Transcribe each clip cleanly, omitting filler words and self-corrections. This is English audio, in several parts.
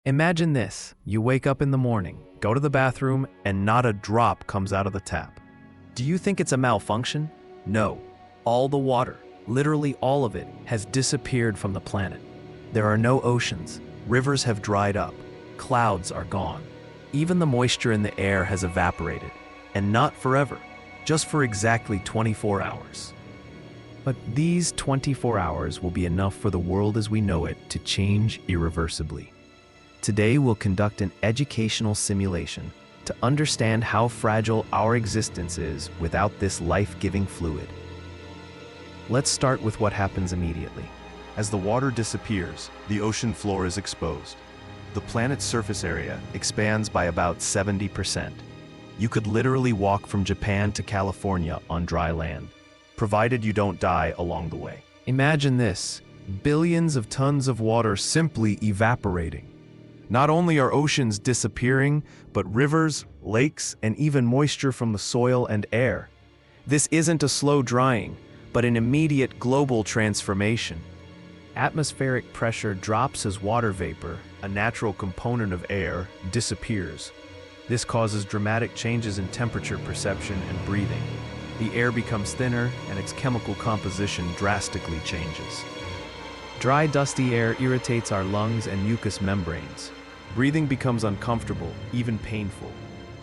Imagine this. You wake up in the morning, go to the bathroom, and not a drop comes out of the tap. Do you think it's a malfunction? No. All the water, literally all of it, has disappeared from the planet. There are no oceans. Rivers have dried up. Clouds are gone. Even the moisture in the air has evaporated. And not forever, just for exactly 24 hours. But these 24 hours will be enough for the world as we know it to change irreversibly. Today we'll conduct an educational simulation to understand how fragile our existence is without this life-giving fluid. Let's start with what happens immediately. As the water disappears, the ocean floor is exposed. The planet's surface area expands by about 70%. You could literally walk from Japan to California on dry land, provided you don't die along the way. Imagine this, billions of tons of water simply evaporating. Not only are oceans disappearing, but rivers, lakes, and even moisture from the soil and air. This isn't a slow drying, but an immediate global transformation. Atmospheric pressure drops as water vapor, a natural component of air, disappears. This causes dramatic changes in temperature perception and breathing. The air becomes thinner and its chemical composition drastically changes. Dry, dusty air irritates our lungs and mucous membranes. Breathing becomes uncomfortable, even painful.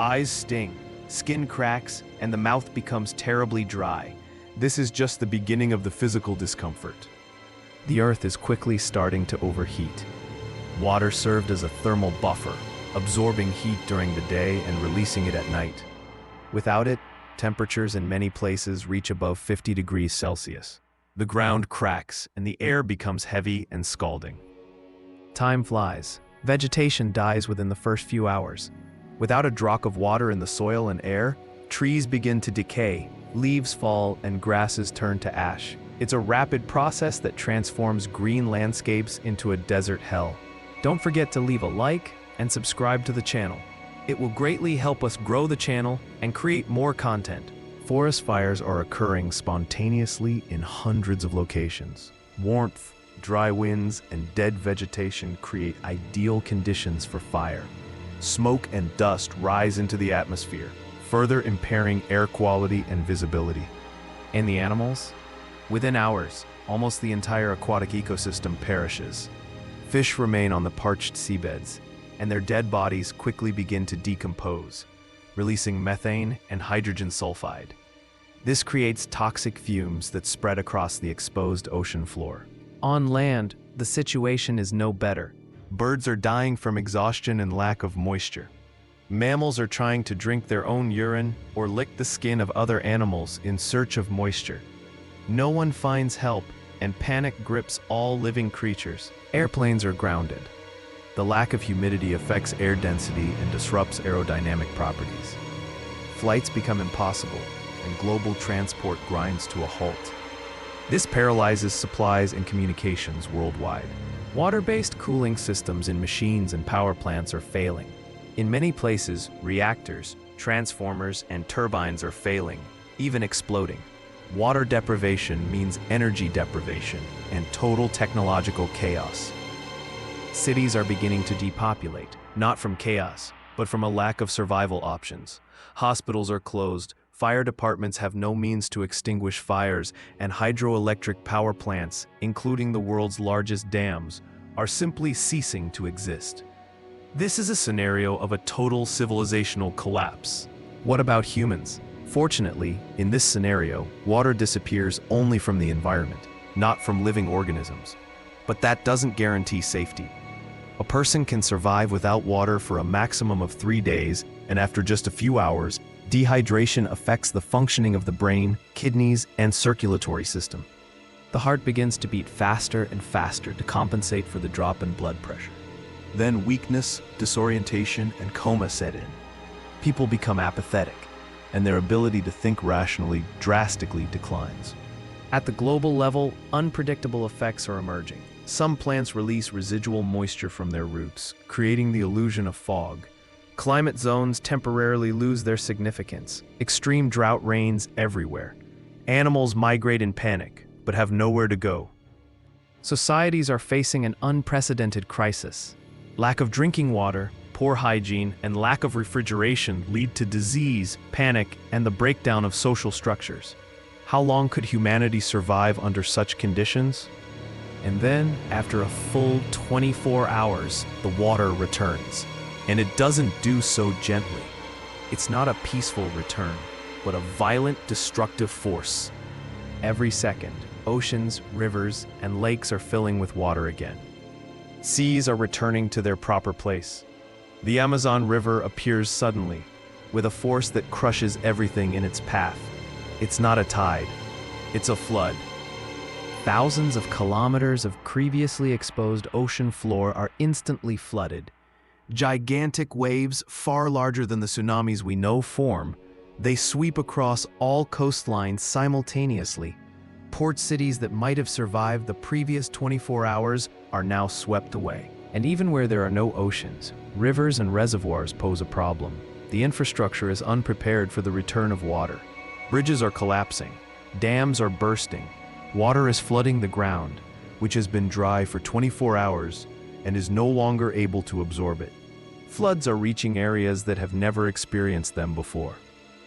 Eyes sting, skin cracks, and the mouth becomes terribly dry. This is just the beginning of the physical discomfort. The Earth is quickly starting to overheat. Water served as a thermal buffer, absorbing heat during the day and releasing it at night. Without it, temperatures in many places reach above 50 degrees Celsius. The ground cracks and the air becomes heavy and scalding. Time flies. Vegetation dies within the first few hours. Without a drop of water in the soil and air, trees begin to decay, leaves fall, and grasses turn to ash. It's a rapid process that transforms green landscapes into a desert hell. Don't forget to leave a like and subscribe to the channel. It will greatly help us grow the channel and create more content. Forest fires are occurring spontaneously in hundreds of locations. Warmth, dry winds, and dead vegetation create ideal conditions for fire. Smoke and dust rise into the atmosphere, further impairing air quality and visibility. And the animals? Within hours, almost the entire aquatic ecosystem perishes. Fish remain on the parched seabeds, and their dead bodies quickly begin to decompose, releasing methane and hydrogen sulfide. This creates toxic fumes that spread across the exposed ocean floor. On land, the situation is no better. Birds are dying from exhaustion and lack of moisture. Mammals are trying to drink their own urine or lick the skin of other animals in search of moisture. No one finds help, and panic grips all living creatures. Airplanes are grounded. The lack of humidity affects air density and disrupts aerodynamic properties. Flights become impossible, and global transport grinds to a halt. This paralyzes supplies and communications worldwide. Water-based cooling systems in machines and power plants are failing. In many places, reactors, transformers, and turbines are failing, even exploding. Water deprivation means energy deprivation and total technological chaos. Cities are beginning to depopulate, not from chaos, but from a lack of survival options. Hospitals are closed, fire departments have no means to extinguish fires, and hydroelectric power plants, including the world's largest dams, are simply ceasing to exist. This is a scenario of a total civilizational collapse. What about humans? Fortunately, in this scenario, water disappears only from the environment, not from living organisms. But that doesn't guarantee safety. A person can survive without water for a maximum of 3 days, and after just a few hours, dehydration affects the functioning of the brain, kidneys, and circulatory system. The heart begins to beat faster and faster to compensate for the drop in blood pressure. Then weakness, disorientation, and coma set in. People become apathetic, and their ability to think rationally drastically declines. At the global level, unpredictable effects are emerging. Some plants release residual moisture from their roots, creating the illusion of fog. Climate zones temporarily lose their significance. Extreme drought reigns everywhere. Animals migrate in panic, but have nowhere to go. Societies are facing an unprecedented crisis. Lack of drinking water, poor hygiene, and lack of refrigeration lead to disease, panic, and the breakdown of social structures. How long could humanity survive under such conditions? And then, after a full 24 hours, the water returns. And it doesn't do so gently. It's not a peaceful return, but a violent, destructive force. Every second, oceans, rivers, and lakes are filling with water again. Seas are returning to their proper place. The Amazon River appears suddenly, with a force that crushes everything in its path. It's not a tide, it's a flood. Thousands of kilometers of previously exposed ocean floor are instantly flooded. Gigantic waves, far larger than the tsunamis we know, form. They sweep across all coastlines simultaneously. Port cities that might have survived the previous 24 hours are now swept away. And even where there are no oceans, rivers and reservoirs pose a problem. The infrastructure is unprepared for the return of water. Bridges are collapsing. Dams are bursting. Water is flooding the ground, which has been dry for 24 hours and is no longer able to absorb it. Floods are reaching areas that have never experienced them before.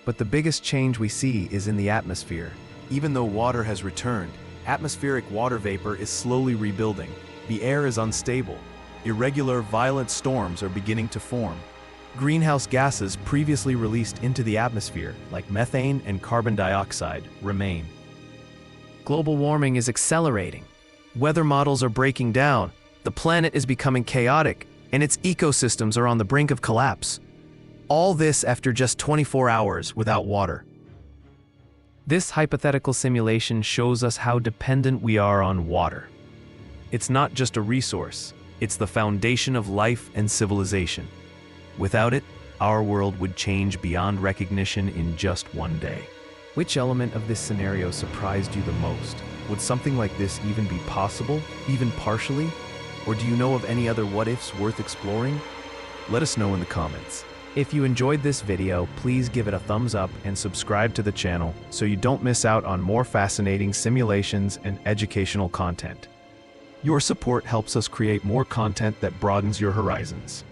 But the biggest change we see is in the atmosphere. Even though water has returned, atmospheric water vapor is slowly rebuilding. The air is unstable. Irregular, violent storms are beginning to form. Greenhouse gases previously released into the atmosphere, like methane and carbon dioxide, remain. Global warming is accelerating. Weather models are breaking down. The planet is becoming chaotic, and its ecosystems are on the brink of collapse. All this after just 24 hours without water. This hypothetical simulation shows us how dependent we are on water. It's not just a resource, it's the foundation of life and civilization. Without it, our world would change beyond recognition in just one day. Which element of this scenario surprised you the most? Would something like this even be possible, even partially? Or do you know of any other what-ifs worth exploring? Let us know in the comments. If you enjoyed this video, please give it a thumbs up and subscribe to the channel so you don't miss out on more fascinating simulations and educational content. Your support helps us create more content that broadens your horizons.